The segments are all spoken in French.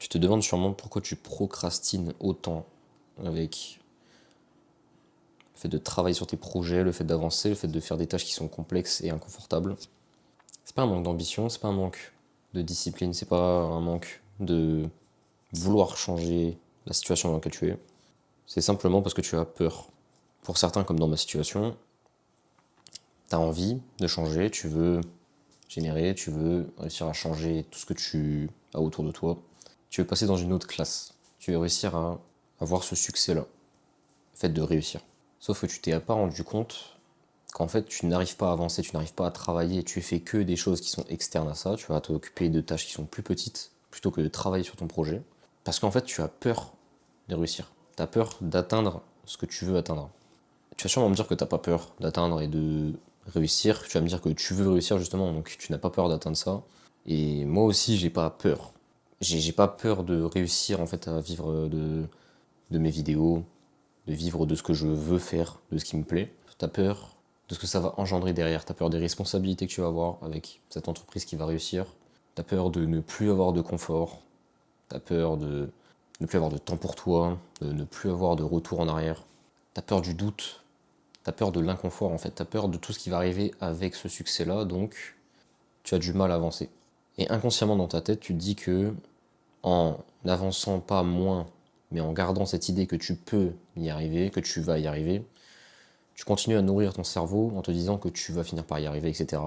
Tu te demandes sûrement pourquoi tu procrastines autant avec le fait de travailler sur tes projets, le fait d'avancer, le fait de faire des tâches qui sont complexes et inconfortables. C'est pas un manque d'ambition, c'est pas un manque de discipline, c'est pas un manque de vouloir changer la situation dans laquelle tu es. C'est simplement parce que tu as peur. Pour certains, comme dans ma situation, tu as envie de changer, tu veux générer, tu veux réussir à changer tout ce que tu as autour de toi. Tu veux passer dans une autre classe. Tu veux réussir à avoir ce succès-là, le fait de réussir. Sauf que tu t'es pas rendu compte qu'en fait tu n'arrives pas à avancer, tu n'arrives pas à travailler, tu fais que des choses qui sont externes à ça, tu vas t'occuper de tâches qui sont plus petites plutôt que de travailler sur ton projet. Parce qu'en fait tu as peur de réussir. Tu as peur d'atteindre ce que tu veux atteindre. Tu vas sûrement me dire que t'as pas peur d'atteindre et de réussir. Tu vas me dire que tu veux réussir justement, donc tu n'as pas peur d'atteindre ça. Et moi aussi, j'ai pas peur. J'ai pas peur de réussir en fait à vivre de mes vidéos, de vivre de ce que je veux faire, de ce qui me plaît. T'as peur de ce que ça va engendrer derrière. T'as peur des responsabilités que tu vas avoir avec cette entreprise qui va réussir. T'as peur de ne plus avoir de confort. T'as peur de ne plus avoir de temps pour toi, de ne plus avoir de retour en arrière. T'as peur du doute. T'as peur de l'inconfort en fait, t'as peur de tout ce qui va arriver avec ce succès-là, donc tu as du mal à avancer. Et inconsciemment dans ta tête, tu te dis que en n'avançant pas moins, mais en gardant cette idée que tu peux y arriver, que tu vas y arriver, tu continues à nourrir ton cerveau en te disant que tu vas finir par y arriver, etc.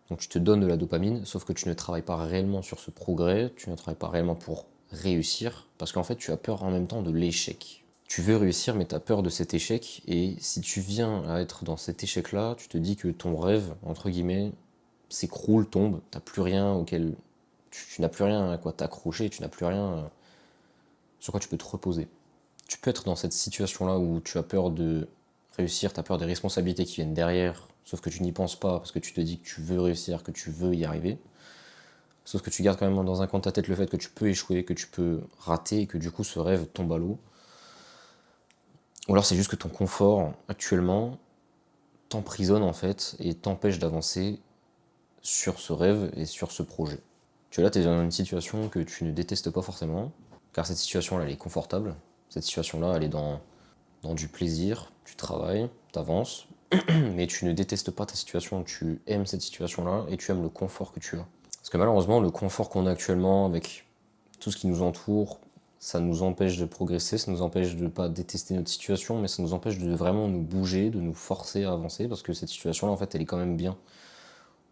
Donc tu te donnes de la dopamine, sauf que tu ne travailles pas réellement sur ce progrès, tu ne travailles pas réellement pour réussir, parce qu'en fait tu as peur en même temps de l'échec. Tu veux réussir, mais tu as peur de cet échec, et si tu viens à être dans cet échec-là, tu te dis que ton rêve, entre guillemets, s'écroule, tombe, t'as plus rien auquel. Tu n'as plus rien à quoi t'accrocher, tu n'as plus rien sur quoi tu peux te reposer. Tu peux être dans cette situation-là où tu as peur de réussir, tu as peur des responsabilités qui viennent derrière, sauf que tu n'y penses pas parce que tu te dis que tu veux réussir, que tu veux y arriver. Sauf que tu gardes quand même dans un coin de ta tête le fait que tu peux échouer, que tu peux rater et que du coup ce rêve tombe à l'eau. Ou alors c'est juste que ton confort actuellement t'emprisonne en fait et t'empêche d'avancer sur ce rêve et sur ce projet. Tu es là, tu es dans une situation que tu ne détestes pas forcément, car cette situation-là, elle est confortable. Cette situation-là, elle est dans du plaisir, tu travailles, tu avances, mais tu ne détestes pas ta situation, tu aimes cette situation-là et tu aimes le confort que tu as. Parce que malheureusement, le confort qu'on a actuellement avec tout ce qui nous entoure, ça nous empêche de progresser, ça nous empêche de ne pas détester notre situation, mais ça nous empêche de vraiment nous bouger, de nous forcer à avancer, parce que cette situation-là, en fait, elle est quand même bien.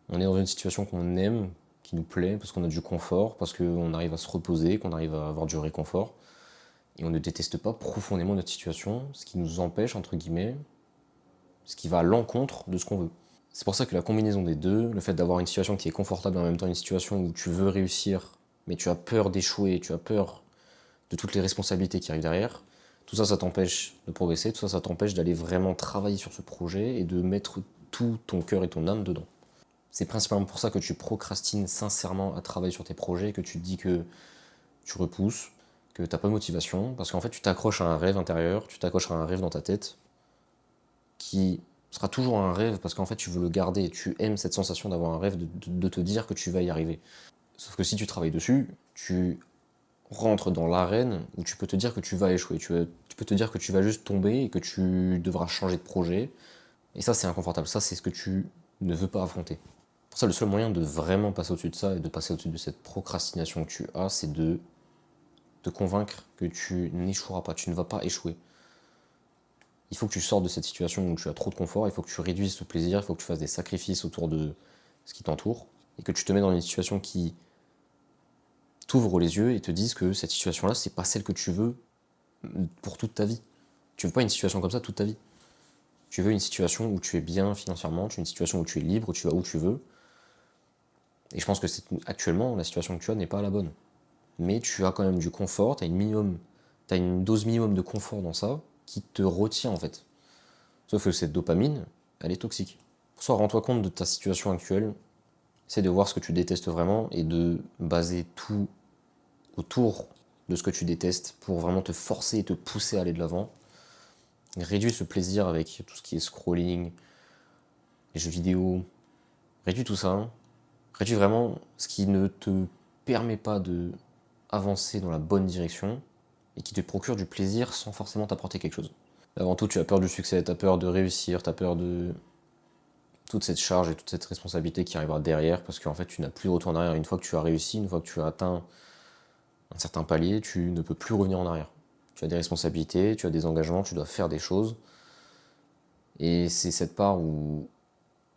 On est dans une situation qu'on aime, qui nous plaît, parce qu'on a du confort, parce qu'on arrive à se reposer, qu'on arrive à avoir du réconfort, et on ne déteste pas profondément notre situation, ce qui nous empêche, entre guillemets, ce qui va à l'encontre de ce qu'on veut. C'est pour ça que la combinaison des deux, le fait d'avoir une situation qui est confortable et en même temps une situation où tu veux réussir, mais tu as peur d'échouer, tu as peur de toutes les responsabilités qui arrivent derrière, tout ça, ça t'empêche de progresser, tout ça, ça t'empêche d'aller vraiment travailler sur ce projet et de mettre tout ton cœur et ton âme dedans. C'est principalement pour ça que tu procrastines sincèrement à travailler sur tes projets, que tu te dis que tu repousses, que t'as pas de motivation, parce qu'en fait tu t'accroches à un rêve intérieur, tu t'accroches à un rêve dans ta tête, qui sera toujours un rêve, parce qu'en fait tu veux le garder, tu aimes cette sensation d'avoir un rêve, de te dire que tu vas y arriver. Sauf que si tu travailles dessus, tu rentres dans l'arène où tu peux te dire que tu vas échouer, tu peux te dire que tu vas juste tomber et que tu devras changer de projet, et ça c'est inconfortable, ça c'est ce que tu ne veux pas affronter. Pour ça, le seul moyen de vraiment passer au-dessus de ça et de passer au-dessus de cette procrastination que tu as, c'est de te convaincre que tu n'échoueras pas, tu ne vas pas échouer. Il faut que tu sortes de cette situation où tu as trop de confort, il faut que tu réduises ce plaisir, il faut que tu fasses des sacrifices autour de ce qui t'entoure, et que tu te mets dans une situation qui t'ouvre les yeux et te dise que cette situation-là, c'est pas celle que tu veux pour toute ta vie. Tu veux pas une situation comme ça toute ta vie. Tu veux une situation où tu es bien financièrement, tu veux une situation où tu es libre, où tu vas où tu veux. Et je pense que actuellement, la situation que tu as n'est pas la bonne. Mais tu as quand même du confort, t'as une dose minimum de confort dans ça qui te retient en fait. Sauf que cette dopamine, elle est toxique. Pour ça, rends-toi compte de ta situation actuelle, essaie de voir ce que tu détestes vraiment et de baser tout autour de ce que tu détestes pour vraiment te forcer et te pousser à aller de l'avant. Réduis ce plaisir avec tout ce qui est scrolling, les jeux vidéo, réduis tout ça, réduis vraiment ce qui ne te permet pas de avancer dans la bonne direction et qui te procure du plaisir sans forcément t'apporter quelque chose. Avant tout, tu as peur du succès, tu as peur de réussir, tu as peur de toute cette charge et toute cette responsabilité qui arrivera derrière parce qu'en fait, tu n'as plus de retour en arrière. Une fois que tu as réussi, une fois que tu as atteint un certain palier, tu ne peux plus revenir en arrière. Tu as des responsabilités, tu as des engagements, tu dois faire des choses. Et c'est cette part où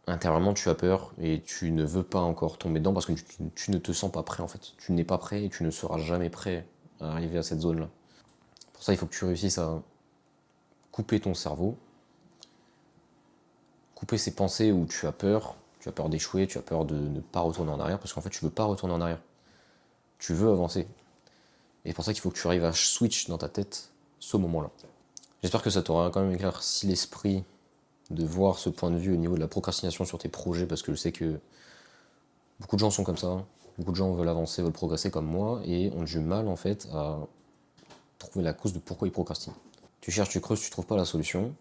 intérieurement tu as peur et tu ne veux pas encore tomber dedans parce que tu ne te sens pas prêt en fait. Tu n'es pas prêt et tu ne seras jamais prêt à arriver à cette zone-là. Pour ça, il faut que tu réussisses à couper ton cerveau, couper ces pensées où tu as peur d'échouer, tu as peur de ne pas retourner en arrière parce qu'en fait tu veux pas retourner en arrière. Tu veux avancer. Et c'est pour ça qu'il faut que tu arrives à switch dans ta tête ce moment-là. J'espère que ça t'aura quand même éclairci l'esprit de voir ce point de vue au niveau de la procrastination sur tes projets, parce que je sais que beaucoup de gens sont comme ça, beaucoup de gens veulent avancer, veulent progresser comme moi, et ont du mal en fait à trouver la cause de pourquoi ils procrastinent. Tu cherches, tu creuses, tu trouves pas la solution,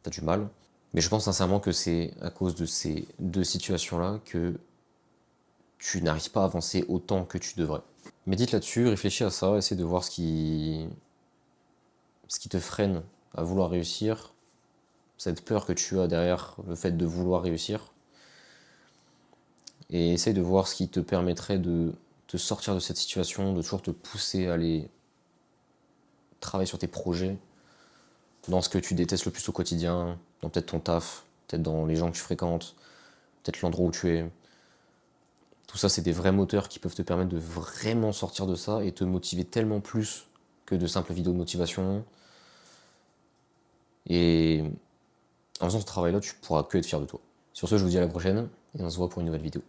t'as du mal, mais je pense sincèrement que c'est à cause de ces deux situations-là que tu n'arrives pas à avancer autant que tu devrais. Médite là-dessus, réfléchis à ça, essaie de voir ce qui te freine à vouloir réussir, cette peur que tu as derrière le fait de vouloir réussir, et essaye de voir ce qui te permettrait de te sortir de cette situation, de toujours te pousser à aller travailler sur tes projets, dans ce que tu détestes le plus au quotidien, dans peut-être ton taf, peut-être dans les gens que tu fréquentes, peut-être l'endroit où tu es. Tout ça, c'est des vrais moteurs qui peuvent te permettre de vraiment sortir de ça et te motiver tellement plus que de simples vidéos de motivation. Et en faisant ce travail-là, tu pourras que être fier de toi. Sur ce, je vous dis à la prochaine et on se voit pour une nouvelle vidéo.